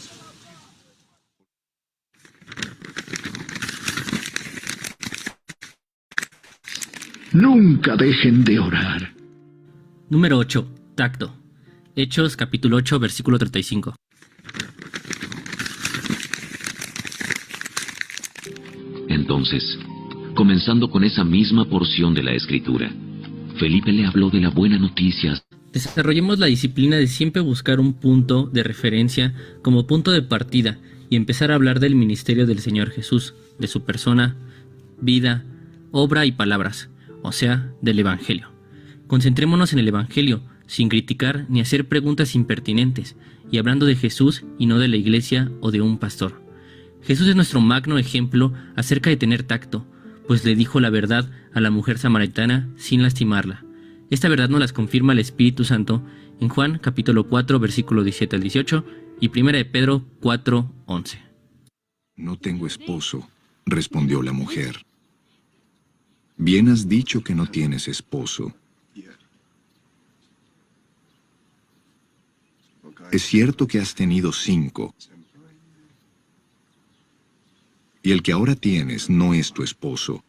Nunca dejen de orar. Número 8. Tacto. Hechos capítulo 8, versículo 35. Entonces, comenzando con esa misma porción de la Escritura, Felipe le habló de la buena noticia. Desarrollemos la disciplina de siempre buscar un punto de referencia como punto de partida y empezar a hablar del ministerio del Señor Jesús. de su persona, vida, obra y palabras, o sea, del Evangelio. Concentrémonos en el Evangelio, sin criticar ni hacer preguntas impertinentes, y hablando de Jesús y no de la iglesia o de un pastor. Jesús es nuestro magno ejemplo acerca de tener tacto, pues le dijo la verdad a la mujer samaritana sin lastimarla. Esta verdad nos las confirma el Espíritu Santo en Juan capítulo 4, versículo 17 al 18 y 1 de Pedro 4, 11. No tengo esposo, respondió la mujer. Bien has dicho que no tienes esposo. Es cierto que has tenido 5, y el que ahora tienes no es tu esposo.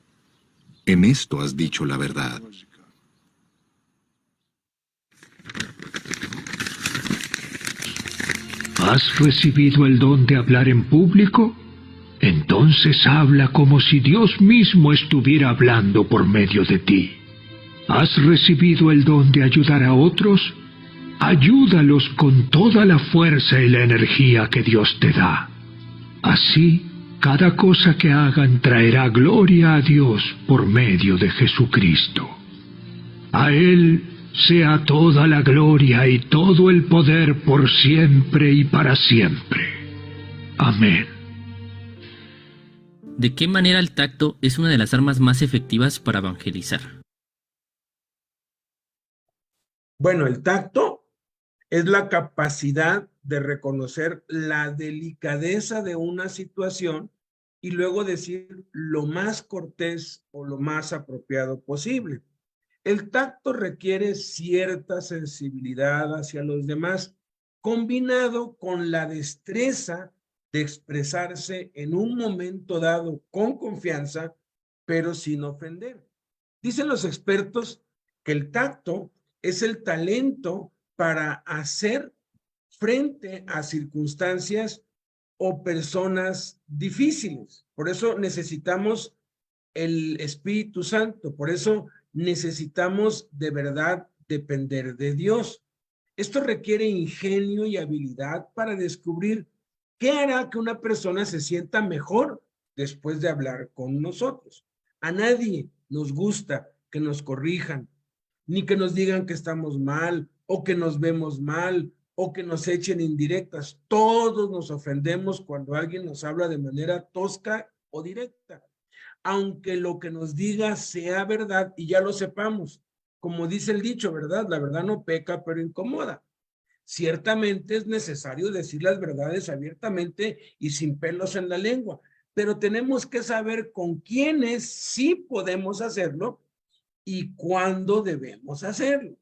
En esto has dicho la verdad. ¿Has recibido el don de hablar en público? Entonces habla como si Dios mismo estuviera hablando por medio de ti. ¿Has recibido el don de ayudar a otros? Ayúdalos con toda la fuerza y la energía que Dios te da. Así, cada cosa que hagan traerá gloria a Dios por medio de Jesucristo. A Él sea toda la gloria y todo el poder por siempre y para siempre. Amén. ¿De qué manera el tacto es una de las armas más efectivas para evangelizar? Bueno, el tacto es la capacidad de reconocer la delicadeza de una situación y luego decir lo más cortés o lo más apropiado posible. El tacto requiere cierta sensibilidad hacia los demás, combinado con la destreza de expresarse en un momento dado con confianza, pero sin ofender. Dicen los expertos que el tacto es el talento para hacer frente a circunstancias o personas difíciles. Por eso necesitamos el Espíritu Santo, por eso necesitamos de verdad depender de Dios. Esto requiere ingenio y habilidad para descubrir qué hará que una persona se sienta mejor después de hablar con nosotros. A nadie nos gusta que nos corrijan, ni que nos digan que estamos mal, o que nos vemos mal, o que nos echen indirectas. Todos nos ofendemos cuando alguien nos habla de manera tosca o directa, aunque lo que nos diga sea verdad y ya lo sepamos. Como dice el dicho, ¿verdad? La verdad no peca, pero incomoda. Ciertamente es necesario decir las verdades abiertamente y sin pelos en la lengua, pero tenemos que saber con quiénes sí podemos hacerlo y cuándo debemos hacerlo.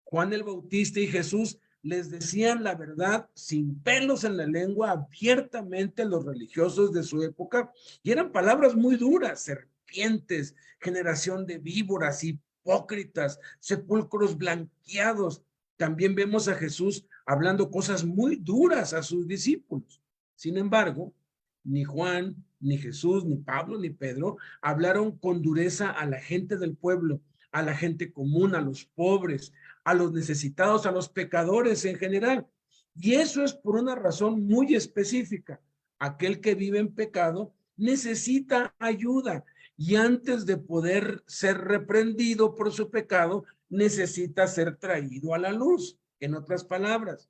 Juan el Bautista y Jesús les decían la verdad sin pelos en la lengua abiertamente a los religiosos de su época, y eran palabras muy duras: serpientes, generación de víboras, hipócritas, sepulcros blanqueados. También vemos a Jesús hablando cosas muy duras a sus discípulos. Sin embargo, ni Juan, ni Jesús, ni Pablo, ni Pedro hablaron con dureza a la gente del pueblo, a la gente común, a los pobres, a los necesitados, a los pecadores en general. Y eso es por una razón muy específica. Aquel que vive en pecado necesita ayuda, y antes de poder ser reprendido por su pecado, necesita ser traído a la luz. En otras palabras,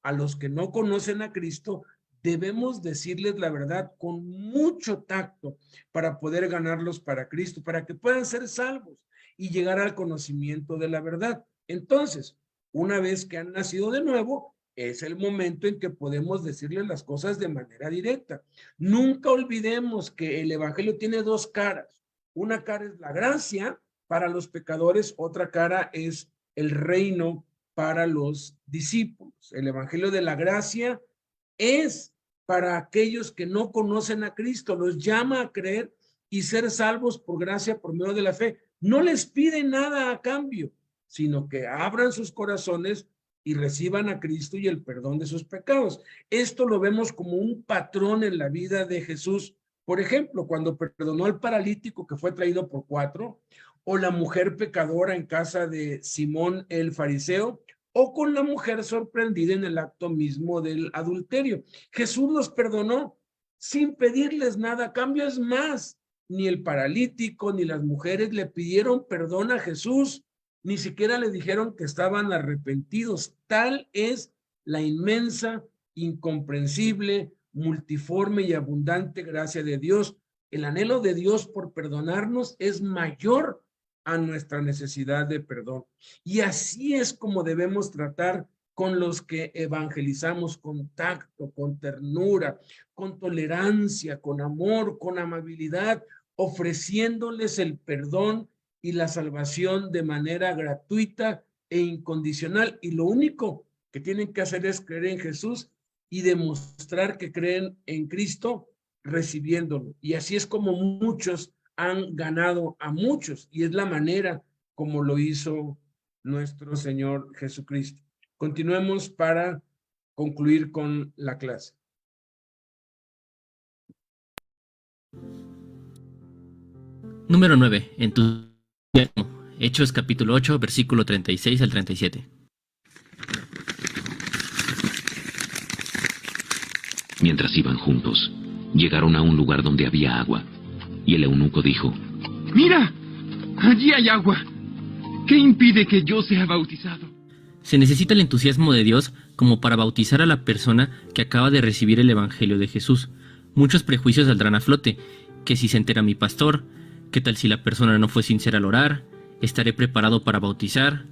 a los que no conocen a Cristo, debemos decirles la verdad con mucho tacto para poder ganarlos para Cristo, para que puedan ser salvos y llegar al conocimiento de la verdad. Entonces, una vez que han nacido de nuevo, es el momento en que podemos decirles las cosas de manera directa. Nunca olvidemos que el evangelio tiene dos caras. Una cara es la gracia para los pecadores, otra cara es el reino para los discípulos. El evangelio de la gracia es para aquellos que no conocen a Cristo, los llama a creer y ser salvos por gracia por medio de la fe. No les pide nada a cambio, sino que abran sus corazones y reciban a Cristo y el perdón de sus pecados. Esto lo vemos como un patrón en la vida de Jesús. Por ejemplo, cuando perdonó al paralítico que fue traído por 4, o la mujer pecadora en casa de Simón el fariseo, o con la mujer sorprendida en el acto mismo del adulterio. Jesús los perdonó sin pedirles nada a cambio. Es más, ni el paralítico ni las mujeres le pidieron perdón a Jesús, ni siquiera le dijeron que estaban arrepentidos. Tal es la inmensa, incomprensible, multiforme y abundante gracia de Dios. El anhelo de Dios por perdonarnos es mayor a nuestra necesidad de perdón. Y así es como debemos tratar con los que evangelizamos, con tacto, con ternura, con tolerancia, con amor, con amabilidad, ofreciéndoles el perdón y la salvación de manera gratuita e incondicional. Y lo único que tienen que hacer es creer en Jesús y demostrar que creen en Cristo recibiéndolo. Y así es como muchos han ganado a muchos, y es la manera como lo hizo nuestro Señor Jesucristo. Continuemos para concluir con la clase. Número 9. Entusiasmo. Hechos capítulo 8, versículo 36 al 37. Mientras iban juntos, llegaron a un lugar donde había agua, y el eunuco dijo: ¡Mira! Allí hay agua. ¿Qué impide que yo sea bautizado? Se necesita el entusiasmo de Dios como para bautizar a la persona que acaba de recibir el Evangelio de Jesús. Muchos prejuicios saldrán a flote, que si se entera mi pastor, qué tal si la persona no fue sincera al orar, estaré preparado para bautizar,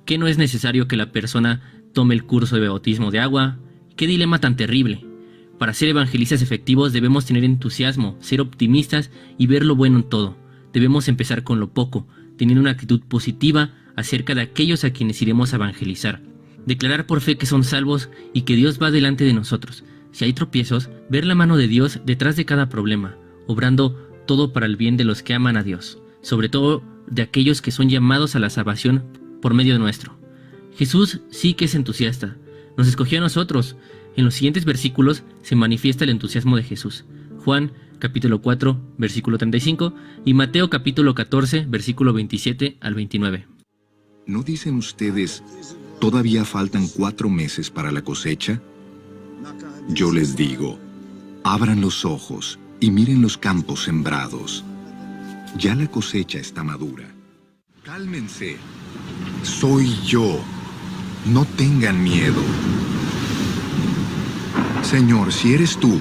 que no es necesario que la persona tome el curso de bautismo de agua, qué dilema tan terrible. Para ser evangelistas efectivos debemos tener entusiasmo, ser optimistas y ver lo bueno en todo. Debemos empezar con lo poco, teniendo una actitud positiva acerca de aquellos a quienes iremos a evangelizar. Declarar por fe que son salvos y que Dios va delante de nosotros. Si hay tropiezos, ver la mano de Dios detrás de cada problema, obrando todo para el bien de los que aman a Dios, sobre todo de aquellos que son llamados a la salvación por medio nuestro. Jesús sí que es entusiasta, nos escogió a nosotros. En los siguientes versículos se manifiesta el entusiasmo de Jesús. Juan capítulo 4, versículo 35 y Mateo capítulo 14, versículo 27 al 29. ¿No dicen ustedes, todavía faltan 4 meses para la cosecha? Yo les digo, abran los ojos y miren los campos sembrados. Ya la cosecha está madura. Cálmense. Soy yo. No tengan miedo. Señor, si eres tú,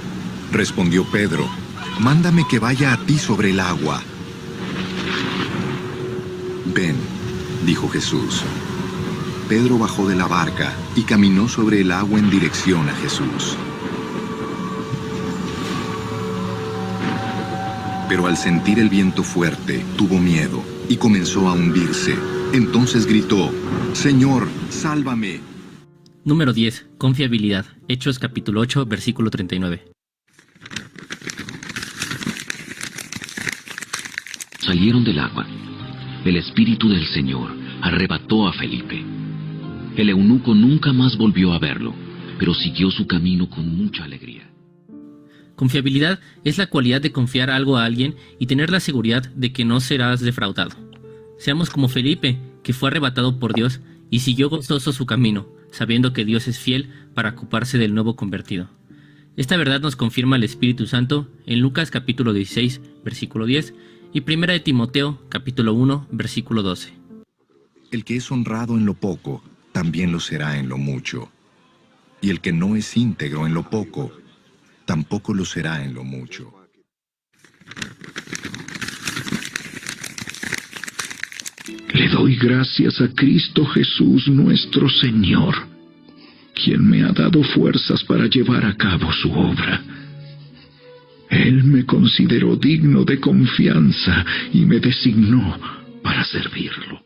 respondió Pedro, mándame que vaya a ti sobre el agua. Ven, dijo Jesús. Pedro bajó de la barca y caminó sobre el agua en dirección a Jesús. Pero al sentir el viento fuerte, tuvo miedo y comenzó a hundirse. Entonces gritó: Señor, sálvame. Número 10. Confiabilidad. Hechos capítulo 8, versículo 39. Salieron del agua. El Espíritu del Señor arrebató a Felipe. El eunuco nunca más volvió a verlo, pero siguió su camino con mucha alegría. Confiabilidad es la cualidad de confiar algo a alguien y tener la seguridad de que no serás defraudado. Seamos como Felipe, que fue arrebatado por Dios y siguió gozoso su camino, sabiendo que Dios es fiel para ocuparse del nuevo convertido. Esta verdad nos confirma el Espíritu Santo en Lucas capítulo 16, versículo 10 y 1 de Timoteo capítulo 1, versículo 12. El que es honrado en lo poco, también lo será en lo mucho. Y el que no es íntegro en lo poco, tampoco lo será en lo mucho. Le doy gracias a Cristo Jesús nuestro Señor, quien me ha dado fuerzas para llevar a cabo su obra. Él me consideró digno de confianza y me designó para servirlo.